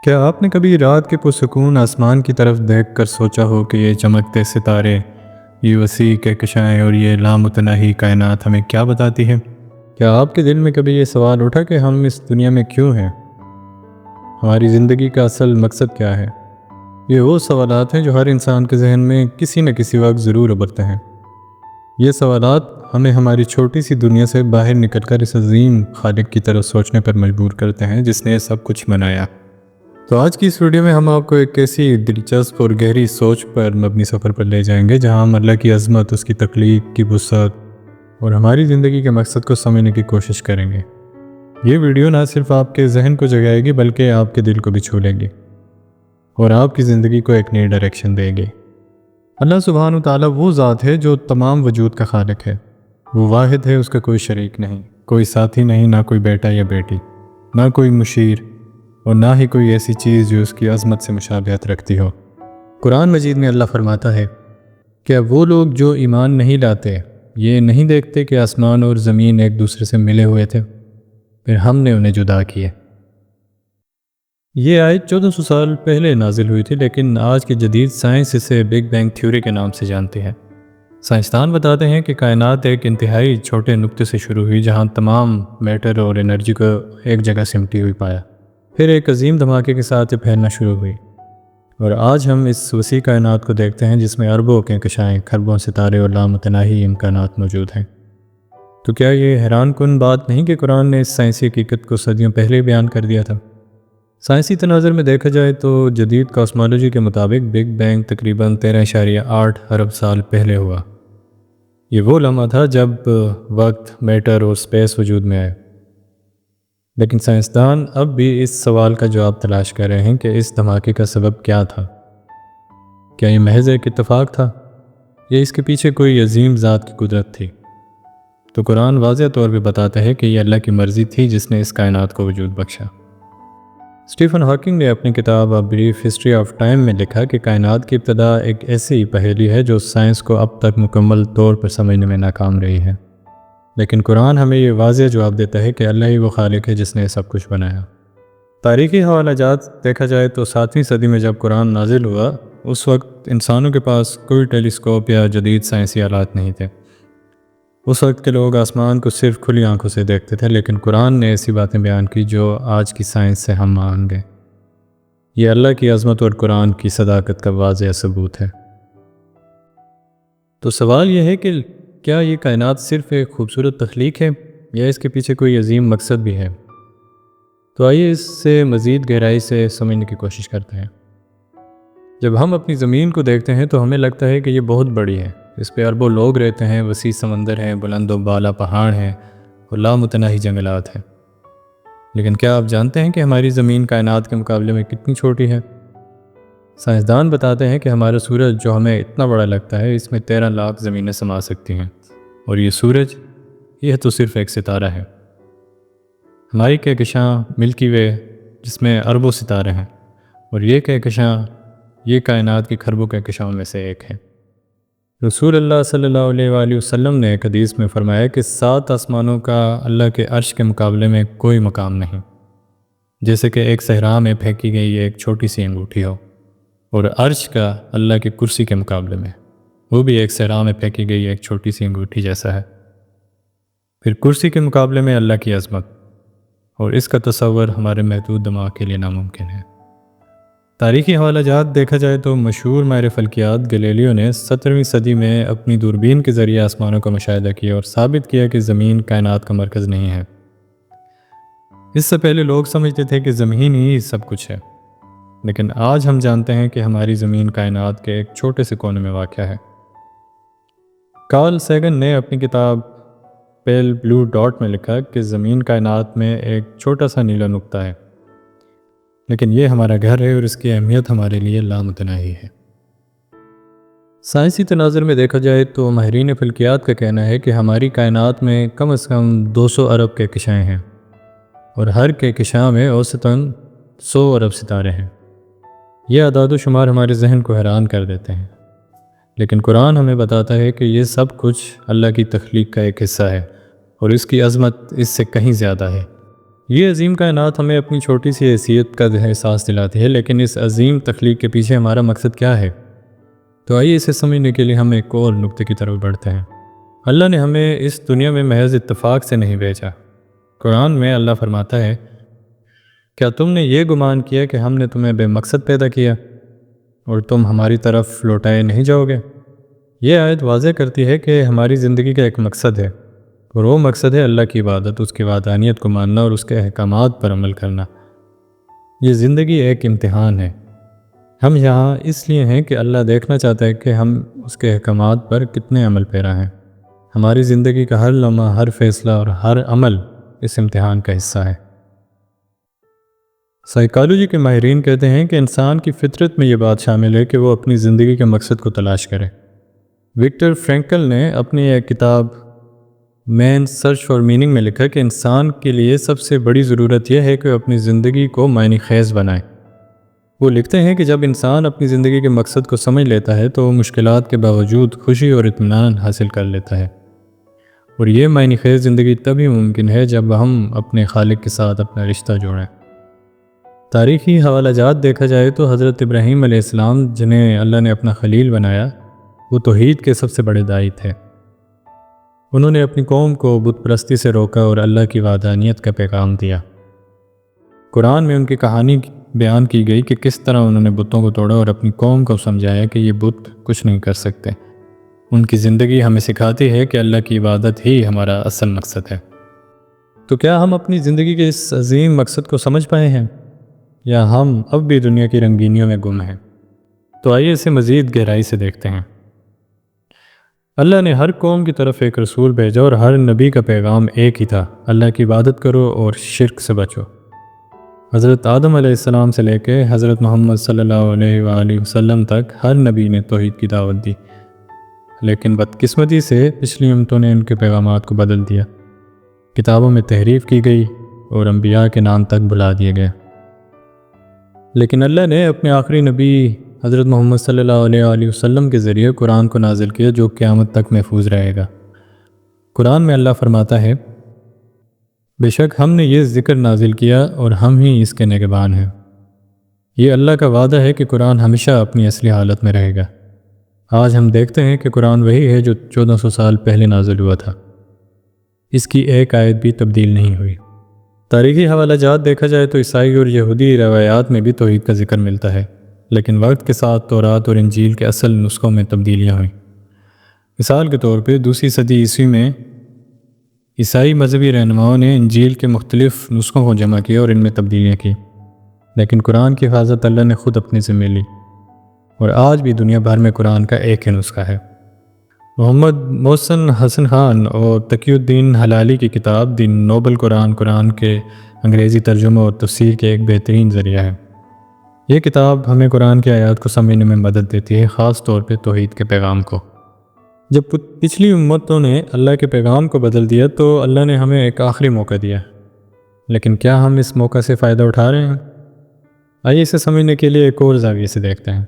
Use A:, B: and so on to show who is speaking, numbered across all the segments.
A: کیا آپ نے کبھی رات کے پرسکون آسمان کی طرف دیکھ کر سوچا ہو کہ یہ چمکتے ستارے، یہ وسیع کہکشائیں اور یہ لامتناہی کائنات ہمیں کیا بتاتی ہے؟ کیا آپ کے دل میں کبھی یہ سوال اٹھا کہ ہم اس دنیا میں کیوں ہیں؟ ہماری زندگی کا اصل مقصد کیا ہے؟ یہ وہ سوالات ہیں جو ہر انسان کے ذہن میں کسی نہ کسی وقت ضرور ابھرتے ہیں۔ یہ سوالات ہمیں ہماری چھوٹی سی دنیا سے باہر نکل کر اس عظیم خالق کی طرف سوچنے پر مجبور کرتے ہیں جس نے یہ سب کچھ بنایا۔ تو آج کی اس ویڈیو میں ہم آپ کو ایک ایسی دلچسپ اور گہری سوچ پر مبنی سفر پر لے جائیں گے جہاں ہم اللہ کی عظمت، اس کی تخلیق کی وسعت اور ہماری زندگی کے مقصد کو سمجھنے کی کوشش کریں گے۔ یہ ویڈیو نہ صرف آپ کے ذہن کو جگائے گی بلکہ آپ کے دل کو بھی چھو لے گی اور آپ کی زندگی کو ایک نئی ڈائریکشن دے گی۔ اللہ سبحانہ و تعالیٰ وہ ذات ہے جو تمام وجود کا خالق ہے۔ وہ واحد ہے، اس کا کوئی شریک نہیں، کوئی ساتھی نہیں، نہ کوئی بیٹا یا بیٹی، نہ کوئی مشیر اور نہ ہی کوئی ایسی چیز جو اس کی عظمت سے مشابہت رکھتی ہو۔ قرآن مجید میں اللہ فرماتا ہے کہ وہ لوگ جو ایمان نہیں لاتے یہ نہیں دیکھتے کہ آسمان اور زمین ایک دوسرے سے ملے ہوئے تھے، پھر ہم نے انہیں جدا کیے۔ یہ آیت 1400 سال پہلے نازل ہوئی تھی، لیکن آج کی جدید سائنس اسے بگ بینگ تھیوری کے نام سے جانتی ہے۔ سائنسدان بتاتے ہیں کہ کائنات ایک انتہائی چھوٹے نقطے سے شروع ہوئی جہاں تمام میٹر اور انرجی کو ایک جگہ سمٹی ہوئی پایا، پھر ایک عظیم دھماکے کے ساتھ یہ پھیلنا شروع ہوئی، اور آج ہم اس وسیع کائنات کو دیکھتے ہیں جس میں اربوں کہکشائیں، خربوں ستارے اور لامتناہی امکانات موجود ہیں۔ تو کیا یہ حیران کن بات نہیں کہ قرآن نے اس سائنسی حقیقت کو صدیوں پہلے بیان کر دیا تھا؟ سائنسی تناظر میں دیکھا جائے تو جدید کاسمالوجی کے مطابق بگ بینگ تقریباً 13.8 ارب سال پہلے ہوا۔ یہ وہ لمحہ تھا جب وقت، میٹر اور سپیس وجود میں آئے۔ لیکن سائنسدان اب بھی اس سوال کا جواب تلاش کر رہے ہیں کہ اس دھماکے کا سبب کیا تھا؟ کیا یہ محض ایک اتفاق تھا یا اس کے پیچھے کوئی عظیم ذات کی قدرت تھی؟ تو قرآن واضح طور پہ بتاتا ہے کہ یہ اللہ کی مرضی تھی جس نے اس کائنات کو وجود بخشا۔ اسٹیفن ہاکنگ نے اپنی کتاب a brief history of time میں لکھا کہ کائنات کی ابتدا ایک ایسی پہیلی ہے جو سائنس کو اب تک مکمل طور پر سمجھنے میں ناکام رہی ہے، لیکن قرآن ہمیں یہ واضح جواب دیتا ہے کہ اللہ ہی وہ خالق ہے جس نے سب کچھ بنایا۔ تاریخی حوالہ جات دیکھا جائے تو 7ویں صدی میں جب قرآن نازل ہوا اس وقت انسانوں کے پاس کوئی ٹیلیسکوپ یا جدید سائنسی آلات نہیں تھے۔ اس وقت کے لوگ آسمان کو صرف کھلی آنکھوں سے دیکھتے تھے، لیکن قرآن نے ایسی باتیں بیان کی جو آج کی سائنس سے ہم آہنگ ہیں۔ یہ اللہ کی عظمت اور قرآن کی صداقت کا واضح ثبوت ہے۔ تو سوال یہ ہے کہ کیا یہ کائنات صرف ایک خوبصورت تخلیق ہے یا اس کے پیچھے کوئی عظیم مقصد بھی ہے؟ تو آئیے اس سے مزید گہرائی سے سمجھنے کی کوشش کرتے ہیں۔ جب ہم اپنی زمین کو دیکھتے ہیں تو ہمیں لگتا ہے کہ یہ بہت بڑی ہے، اس پہ اربوں لوگ رہتے ہیں، وسیع سمندر ہیں، بلند و بالا پہاڑ ہیں اور لامتناہی جنگلات ہیں۔ لیکن کیا آپ جانتے ہیں کہ ہماری زمین کائنات کے مقابلے میں کتنی چھوٹی ہے؟ سائنسدان بتاتے ہیں کہ ہمارا سورج جو ہمیں اتنا بڑا لگتا ہے اس میں 13 لاکھ زمینیں سما سکتی ہیں، اور یہ سورج یہ تو صرف ایک ستارہ ہے۔ ہماری کہکشاں ملکی وے جس میں اربوں ستارے ہیں، اور یہ کہکشاں یہ کائنات کی خربوں کہکشاؤں میں سے ایک ہے۔ رسول اللہ صلی اللہ علیہ وآلہ وسلم نے ایک حدیث میں فرمایا کہ 7 آسمانوں کا اللہ کے عرش کے مقابلے میں کوئی مقام نہیں، جیسے کہ ایک صحرا میں پھینکی گئی ایک چھوٹی سی انگوٹھی ہو، اور عرش کا اللہ کی کرسی کے مقابلے میں وہ بھی ایک صحرا میں پھینکی گئی ایک چھوٹی سی انگوٹھی جیسا ہے۔ پھر کرسی کے مقابلے میں اللہ کی عظمت، اور اس کا تصور ہمارے محدود دماغ کے لیے ناممکن ہے۔ تاریخی حوالہ جات دیکھا جائے تو مشہور ماہر فلکیات گلیلیو نے 17ویں صدی میں اپنی دوربین کے ذریعے آسمانوں کا مشاہدہ کیا اور ثابت کیا کہ زمین کائنات کا مرکز نہیں ہے۔ اس سے پہلے لوگ سمجھتے تھے کہ زمین ہی سب کچھ ہے، لیکن آج ہم جانتے ہیں کہ ہماری زمین کائنات کے ایک چھوٹے سے کونے میں واقع ہے۔ کارل سیگن نے اپنی کتاب پیل بلو ڈاٹ میں لکھا کہ زمین کائنات میں ایک چھوٹا سا نیلا نقطہ ہے، لیکن یہ ہمارا گھر ہے اور اس کی اہمیت ہمارے لیے لامتناہی ہے۔ سائنسی تناظر میں دیکھا جائے تو ماہرین فلکیات کا کہنا ہے کہ ہماری کائنات میں کم از کم 200 ارب کہکشائیں ہیں، اور ہر کہکشاں میں اوسطاً 100 ارب ستارے ہیں۔ یہ اعداد و شمار ہمارے ذہن کو حیران کر دیتے ہیں، لیکن قرآن ہمیں بتاتا ہے کہ یہ سب کچھ اللہ کی تخلیق کا ایک حصہ ہے، اور اس کی عظمت اس سے کہیں زیادہ ہے۔ یہ عظیم کائنات ہمیں اپنی چھوٹی سی حیثیت کا احساس دلاتی ہے، لیکن اس عظیم تخلیق کے پیچھے ہمارا مقصد کیا ہے؟ تو آئیے اسے سمجھنے کے لیے ہم ایک اور نقطے کی طرف بڑھتے ہیں۔ اللہ نے ہمیں اس دنیا میں محض اتفاق سے نہیں بھیجا۔ قرآن میں اللہ فرماتا ہے، کیا تم نے یہ گمان کیا کہ ہم نے تمہیں بے مقصد پیدا کیا اور تم ہماری طرف لوٹائے نہیں جاؤ گے؟ یہ آیت واضح کرتی ہے کہ ہماری زندگی کا ایک مقصد ہے، اور وہ مقصد ہے اللہ کی عبادت، اس کی وحدانیت کو ماننا اور اس کے احکامات پر عمل کرنا۔ یہ زندگی ایک امتحان ہے۔ ہم یہاں اس لیے ہیں کہ اللہ دیکھنا چاہتا ہے کہ ہم اس کے احکامات پر کتنے عمل پیرا ہیں۔ ہماری زندگی کا ہر لمحہ، ہر فیصلہ اور ہر عمل اس امتحان کا حصہ ہے۔ سائیکالوجی کے ماہرین کہتے ہیں کہ انسان کی فطرت میں یہ بات شامل ہے کہ وہ اپنی زندگی کے مقصد کو تلاش کرے۔ وکٹر فرینکل نے اپنی ایک کتاب مین سرچ فار میننگ میں لکھا کہ انسان کے لیے سب سے بڑی ضرورت یہ ہے کہ وہ اپنی زندگی کو معنی خیز بنائے۔ وہ لکھتے ہیں کہ جب انسان اپنی زندگی کے مقصد کو سمجھ لیتا ہے تو وہ مشکلات کے باوجود خوشی اور اطمینان حاصل کر لیتا ہے، اور یہ معنی خیز زندگی تبھی ممکن ہے جب ہم اپنے خالق کے ساتھ اپنا رشتہ جوڑیں۔ تاریخی حوالہ جات دیکھا جائے تو حضرت ابراہیم علیہ السلام، جنہیں اللہ نے اپنا خلیل بنایا، وہ توحید کے سب سے بڑے داعی تھے۔ انہوں نے اپنی قوم کو بت پرستی سے روکا اور اللہ کی وحدانیت کا پیغام دیا۔ قرآن میں ان کی کہانی بیان کی گئی کہ کس طرح انہوں نے بتوں کو توڑا اور اپنی قوم کو سمجھایا کہ یہ بت کچھ نہیں کر سکتے۔ ان کی زندگی ہمیں سکھاتی ہے کہ اللہ کی عبادت ہی ہمارا اصل مقصد ہے۔ تو کیا ہم اپنی زندگی کے اس عظیم مقصد کو سمجھ پائے ہیں، یا ہم اب بھی دنیا کی رنگینیوں میں گم ہیں؟ تو آئیے اسے مزید گہرائی سے دیکھتے ہیں۔ اللہ نے ہر قوم کی طرف ایک رسول بھیجا اور ہر نبی کا پیغام ایک ہی تھا، اللہ کی عبادت کرو اور شرک سے بچو۔ حضرت آدم علیہ السلام سے لے کے حضرت محمد صلی اللہ علیہ وآلہ وسلم تک ہر نبی نے توحید کی دعوت دی، لیکن بدقسمتی سے پچھلی امتوں نے ان کے پیغامات کو بدل دیا۔ کتابوں میں تحریف کی گئی اور انبیاء کے نام تک بھلا دیے گئے۔ لیکن اللہ نے اپنے آخری نبی حضرت محمد صلی اللہ علیہ وآلہ وسلم کے ذریعے قرآن کو نازل کیا، جو قیامت تک محفوظ رہے گا۔ قرآن میں اللہ فرماتا ہے، بے شک ہم نے یہ ذکر نازل کیا اور ہم ہی اس کے نگہبان ہیں۔ یہ اللہ کا وعدہ ہے کہ قرآن ہمیشہ اپنی اصلی حالت میں رہے گا۔ آج ہم دیکھتے ہیں کہ قرآن وہی ہے جو 1400 سال پہلے نازل ہوا تھا۔ اس کی ایک آیت بھی تبدیل نہیں ہوئی۔ تاریخی حوالہ جات دیکھا جائے تو عیسائی اور یہودی روایات میں بھی توحید کا ذکر ملتا ہے، لیکن وقت کے ساتھ تورات اور انجیل کے اصل نسخوں میں تبدیلیاں ہوئیں۔ مثال کے طور پہ 2 صدی عیسوی میں عیسائی مذہبی رہنماؤں نے انجیل کے مختلف نسخوں کو جمع کیا اور ان میں تبدیلیاں کی، لیکن قرآن کی حفاظت اللہ نے خود اپنے ذمہ لی، اور آج بھی دنیا بھر میں قرآن کا ایک ہی نسخہ ہے۔ محمد محسن حسن خان اور تقی الدین حلالی کی کتاب دی نوبل قرآن، قرآن کے انگریزی ترجمہ اور تفسیر کے ایک بہترین ذریعہ ہے۔ یہ کتاب ہمیں قرآن کی آیات کو سمجھنے میں مدد دیتی ہے، خاص طور پہ توحید کے پیغام کو۔ جب پچھلی امتوں نے اللہ کے پیغام کو بدل دیا تو اللہ نے ہمیں ایک آخری موقع دیا، لیکن کیا ہم اس موقع سے فائدہ اٹھا رہے ہیں؟ آئیے اسے سمجھنے کے لیے ایک اور زاویے سے دیکھتے ہیں۔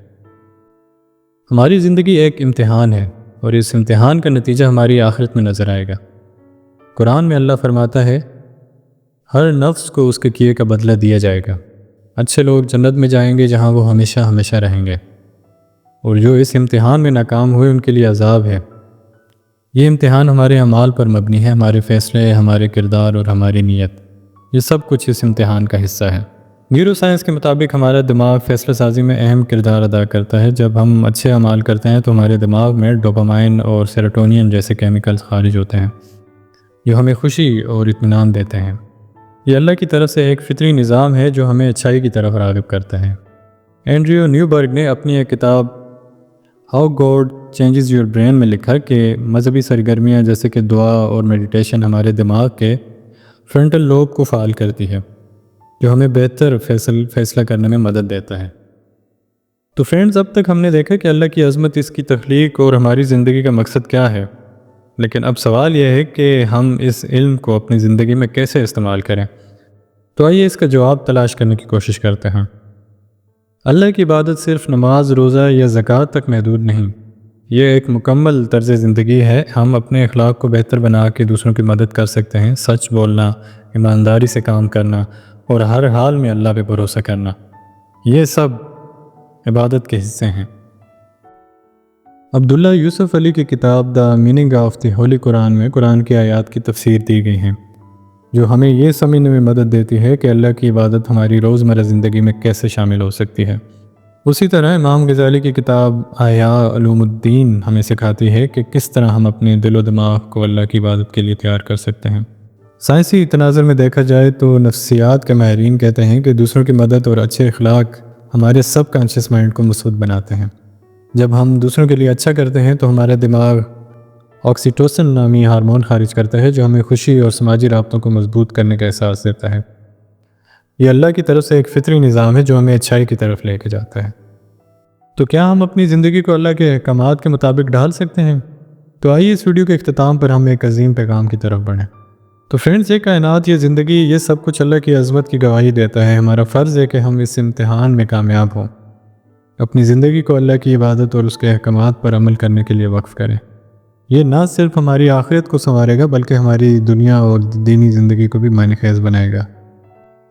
A: ہماری زندگی ایک امتحان ہے، اور اس امتحان کا نتیجہ ہماری آخرت میں نظر آئے گا۔ قرآن میں اللہ فرماتا ہے، ہر نفس کو اس کے کیے کا بدلہ دیا جائے گا۔ اچھے لوگ جنت میں جائیں گے جہاں وہ ہمیشہ ہمیشہ رہیں گے، اور جو اس امتحان میں ناکام ہوئے ان کے لیے عذاب ہے۔ یہ امتحان ہمارے اعمال پر مبنی ہے، ہمارے فیصلے، ہمارے کردار اور ہماری نیت، یہ سب کچھ اس امتحان کا حصہ ہے۔ نیورو سائنس کے مطابق ہمارا دماغ فیصلہ سازی میں اہم کردار ادا کرتا ہے۔ جب ہم اچھے اعمال کرتے ہیں تو ہمارے دماغ میں ڈوپامائن اور سیروٹونین جیسے کیمیکلز خارج ہوتے ہیں، جو ہمیں خوشی اور اطمینان دیتے ہیں۔ یہ اللہ کی طرف سے ایک فطری نظام ہے جو ہمیں اچھائی کی طرف راغب کرتا ہے۔ اینڈریو نیوبرگ نے اپنی ایک کتاب how God changes your brain میں لکھا کہ مذہبی سرگرمیاں جیسے کہ دعا اور میڈیٹیشن ہمارے دماغ کے فرنٹل لوب کو فعال کرتی ہے، جو ہمیں بہتر فیصلہ کرنے میں مدد دیتا ہے۔ تو فرینڈز، اب تک ہم نے دیکھا کہ اللہ کی عظمت، اس کی تخلیق اور ہماری زندگی کا مقصد کیا ہے، لیکن اب سوال یہ ہے کہ ہم اس علم کو اپنی زندگی میں کیسے استعمال کریں۔ تو آئیے اس کا جواب تلاش کرنے کی کوشش کرتے ہیں۔ اللہ کی عبادت صرف نماز، روزہ یا زکوٰۃ تک محدود نہیں، یہ ایک مکمل طرز زندگی ہے۔ ہم اپنے اخلاق کو بہتر بنا کے دوسروں کی مدد کر سکتے ہیں، سچ بولنا، ایمانداری سے کام کرنا اور ہر حال میں اللہ پہ بھروسہ کرنا، یہ سب عبادت کے حصے ہیں۔ عبداللہ یوسف علی کی کتاب the meaning of the holy Quran میں قرآن کی آیات کی تفسیر دی گئی ہیں، جو ہمیں یہ سمجھنے میں مدد دیتی ہے کہ اللہ کی عبادت ہماری روزمرہ زندگی میں کیسے شامل ہو سکتی ہے۔ اسی طرح امام غزالی کی کتاب احیاء علوم الدین ہمیں سکھاتی ہے کہ کس طرح ہم اپنے دل و دماغ کو اللہ کی عبادت کے لیے تیار کر سکتے ہیں۔ سائنسی تناظر میں دیکھا جائے تو نفسیات کے ماہرین کہتے ہیں کہ دوسروں کی مدد اور اچھے اخلاق ہمارے سب کانشیس مائنڈ کو مثبت بناتے ہیں۔ جب ہم دوسروں کے لیے اچھا کرتے ہیں تو ہمارا دماغ آکسیٹوسن نامی ہارمون خارج کرتا ہے، جو ہمیں خوشی اور سماجی رابطوں کو مضبوط کرنے کا احساس دیتا ہے۔ یہ اللہ کی طرف سے ایک فطری نظام ہے جو ہمیں اچھائی کی طرف لے کے جاتا ہے۔ تو کیا ہم اپنی زندگی کو اللہ کے احکامات کے مطابق ڈھال سکتے ہیں؟ تو آئیے اس ویڈیو کے اختتام پر ہم ایک عظیم پیغام کی طرف بڑھیں۔ تو فرینڈز، یہ کائنات، یہ زندگی، یہ سب کچھ اللہ کی عظمت کی گواہی دیتا ہے۔ ہمارا فرض ہے کہ ہم اس امتحان میں کامیاب ہوں، اپنی زندگی کو اللہ کی عبادت اور اس کے احکامات پر عمل کرنے کے لیے وقف کریں۔ یہ نہ صرف ہماری آخرت کو سنوارے گا بلکہ ہماری دنیا اور دینی زندگی کو بھی معنی خیز بنائے گا۔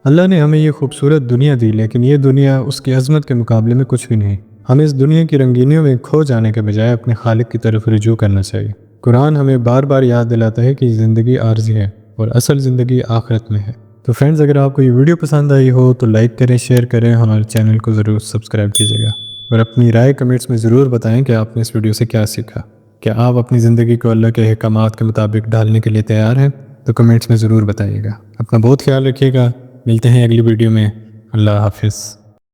A: اللہ نے ہمیں یہ خوبصورت دنیا دی، لیکن یہ دنیا اس کی عظمت کے مقابلے میں کچھ بھی نہیں۔ ہمیں اس دنیا کی رنگینیوں میں کھو جانے کے بجائے اپنے خالق کی طرف رجوع کرنا چاہیے۔ قرآن ہمیں بار بار یاد دلاتا ہے کہ یہ زندگی عارضی ہے اور اصل زندگی آخرت میں ہے۔ تو فرینڈز، اگر آپ کو یہ ویڈیو پسند آئی ہو تو لائک کریں، شیئر کریں، ہمارے چینل کو ضرور سبسکرائب کیجیے گا، اور اپنی رائے کمنٹس میں ضرور بتائیں کہ آپ نے اس ویڈیو سے کیا سیکھا۔ کیا آپ اپنی زندگی کو اللہ کے احکامات کے مطابق ڈھالنے کے لیے تیار ہیں؟ تو کمنٹس میں ضرور بتائیے گا۔ اپنا بہت خیال رکھیے گا، ملتے ہیں اگلی ویڈیو میں۔ اللہ حافظ۔